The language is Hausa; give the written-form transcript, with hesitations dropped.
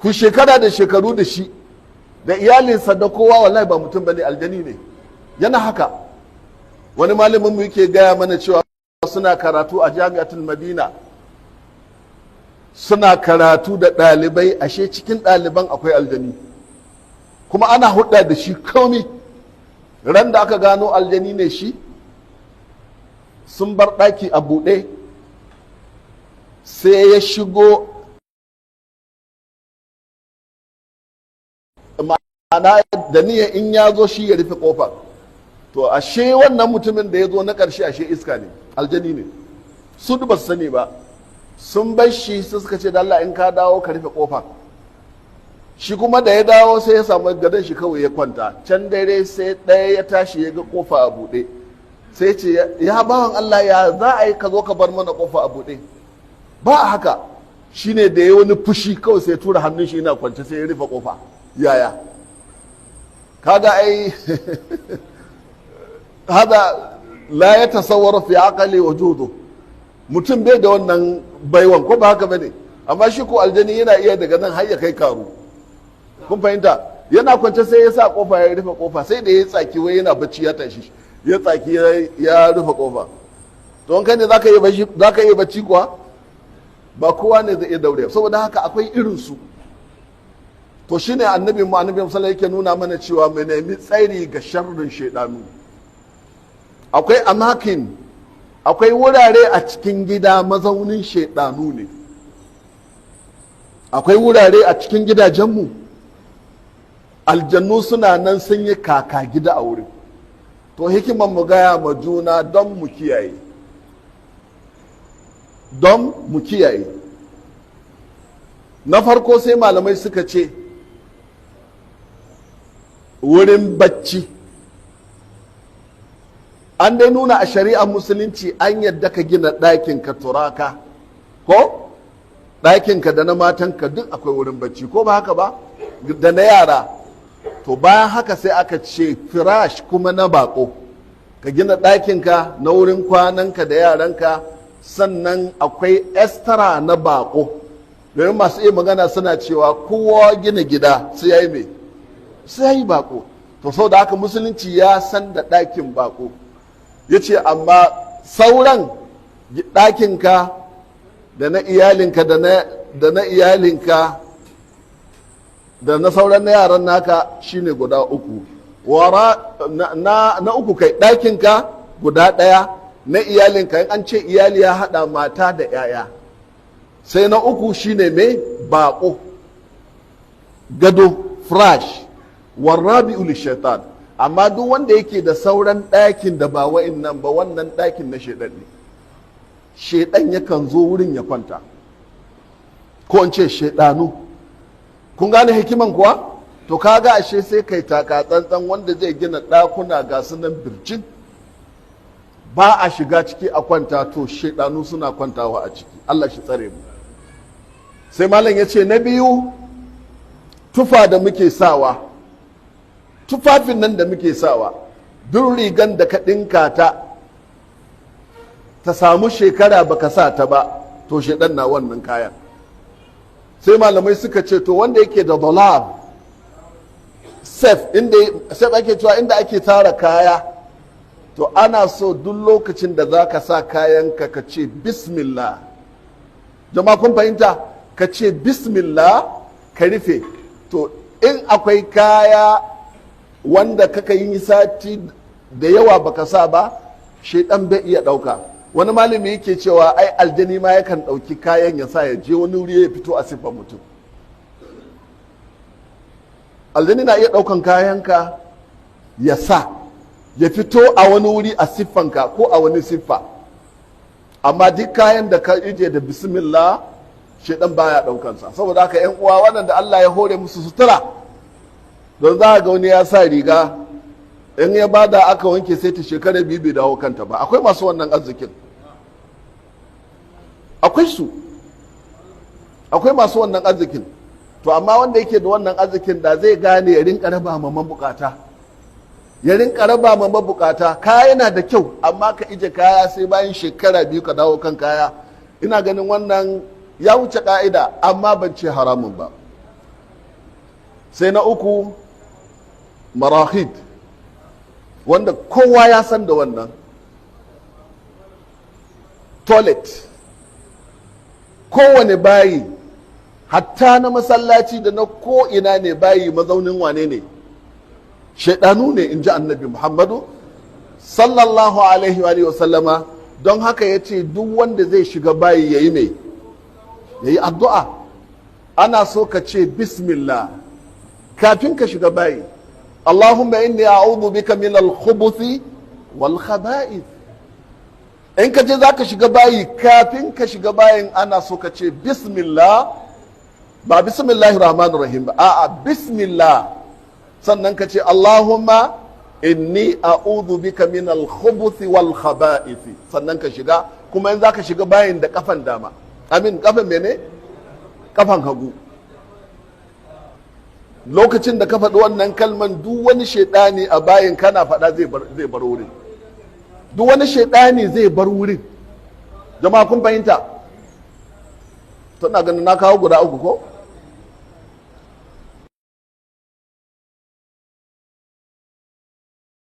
ku shekara da shekaru da shi da iyalinsa da kowa, wallahi ba mutum bane, aljani ne. Yana haka. Wani malamin mu yake gaya mana cewa suna karatu a jami'atul Madina, suna karatu da ɗalibai, ashe cikin ɗaliban akwai aljani, kuma ana hudda da shi komi. Ran da aka gano aljani ne shi, sun bar ɗaki a buɗe, sai ya shigo, ma'ana da niyya in ya zo shi ya rufe ƙofar. To ashe wannan mutumin da ya zo na ƙarshe ashe iska ne, aljani ne, su ba su sani ba. Sun bar shi su suka ce da Allah in ka dawo ka rufe ƙofa. Shi kuma da ya dawo sai ya samu gadon shi kawai ya kwanta. Can dare sai ɗaya ya tashi ya ga ƙofa a buɗe, sai ce ya bawan Allah, ya za a yi ka zo ka bar mana ƙofa a buɗe? Ba a haka. Shine da ya wani fushi kawai sai tura hannun shi yana kwance sai ya rufe ƙofa. Yaya kaga ai hada la ya tasawwara fi aqli wujudu, mutum bai da wannan baiwan, ko ba haka bane? Amma shi ko aljani yana iya daga nan har ya kai karu. Kun fahimta? Yana kwance sai ya sa kofa ya rufe kofa, sai da ya tsaki wai yana bacci ya tashi, ya tsaki ya rufe kofa. To in kai ne zaka yi bacci kuwa? Ba kowa ne zai iya daure. Saboda haka akwai irin su. To shine annabi sallallahu yake nuna mana cewa mu nemi tsari ga sharrin shaidanu. Akwai amakin, akwai wurare a cikin gida mazaunin shaidanu ne. Akwai wurare a cikin gidajenmu, aljannu suna nan sun yi kaka gida a wurin. To hikiman mu gaya ma juna don mu kiyaye. Don mu kiyaye. Na farko sai malamai suka ce wurin bacci. An dai nuna a shari'ar musulunci an yadda ka gina ɗakinka turaka, ko ɗakinka da na matanka duk akwai wurin bacci, ko ba haka ba? Da na yara. To bayan haka sai aka ce firash kuma na bako, ka gina ɗakinka na wurin kwananka da yaranka, sannan akwai estara na bako. Domin masu iya magana suna cewa kowa gina gida sai ya yi mai, sai ya yi bako. To sau da haka musulunci ya san da ɗakin bako. Ya ce amma sauran ɗakinka da na iyalinka da na iyalinka da na sauran na yaran naka shine guda uku. Na uku kai ɗakinka guda ɗaya, na iyalinka, in an ce iyali ya haɗa mata da 'ya'ya. Sai na uku shine mai baƙo, gado, fresh, warrabi'u lishaitan. Amma duk wanda yake da sauran ɗakin da ba wa'innan ba, wannan ɗakin na shaidan ne. Shaidan yakan zo wurin ya kwanta, ko in ce shaidanu. Kun gane hikiman kuwa? To kaga ashe sai kai taka tsantsan wanda zai gina ɗakuna ga sunan birjin, ba a shiga ciki a kwanta, to shaidanu suna kwantawa a ciki. Allah shi tsare mu. Sai malam ya ce na biyu, tufa da muke sawa, tufafin nan da muke sawa, duk rigan da ka ɗinka ta samu shekara baka sa ta ba, to shaidan na wannan kayan. Sai malamai suka ce to wanda yake da dolab, safe ake cewa inda ake tara kaya, to ana so duk lokacin da za ka sa kayanka ka ce bismillah. Jama'a kun fahimta? Ka ce bismillah ka rufe. To in akwai kaya wanda kaka yi sati da yawa baka sa ba, shaidan bai iya ɗauka. Wani malami yake cewa ai aljani ma yakan ɗauki kayan ya sa ya je wani wuri ya fito a siffar mutum. Aljani na iya ɗaukan kayanka ya sa ya fito a wani wuri a siffanka ko a wani siffa, amma duk kayan da ka ije da bismillah shaidan baya ɗaukansa. Saboda haka yan uwa waɗanda Allah ya hore musu sutura, don za ga wani ya sa riga in ya bada aka wanke sai ta shekara biyu bai dawo kanta ba. Akwai masu wannan arzikin, akwai masu wannan arzikin. To amma wanda yake da wannan arzikin da zai gane ya rinka raba ma mabukata, ya rinka raba ma mabukata. Kaya yana da kyau, amma ka ije kaya sai bayan shekara biyu ka dawo kan kaya, ina ganin wannan ya wuce ka'ida, amma ban ce haramun ba. sai na uku marahid, wanda kowa ya san da wannan, toilet, kowane bayi hatta na masallaci da na ko'ina ne bayi mazaunin wane ne? Shaidanu ne, in ji annabi Muhammadu sallallahu alaihi wa sallama. Don haka ya ce duk wanda zai shiga bayi ya yi mai, ya yi addu'a. Ana so ka ce bismillah kafin ka shiga bayi. Allahumma inni a'udhu bika min al-khubuthi wal khaba'ith. In ka je za ka shiga bayi, kafin ka shiga bayin ana so ka ce bismillah, ba bismillahir rahmanir rahim ba, a'a bismillah. Sannan ka ce Allahumma inni a'udhu bika min al-khubuthi wal khaba'ith. Sannan ka shiga, kuma in za ka shiga bayin da kafan dama, amin, kafan mene? Kafan hagu. Lokacin da ka faɗi wannan kalman, duk wani shaidani a bayin kana faɗa zai bar wurin. Duk wani shaidani zai bar wurin. Jama'a kun fahimta? Tana ganin na kawo guda uku ko?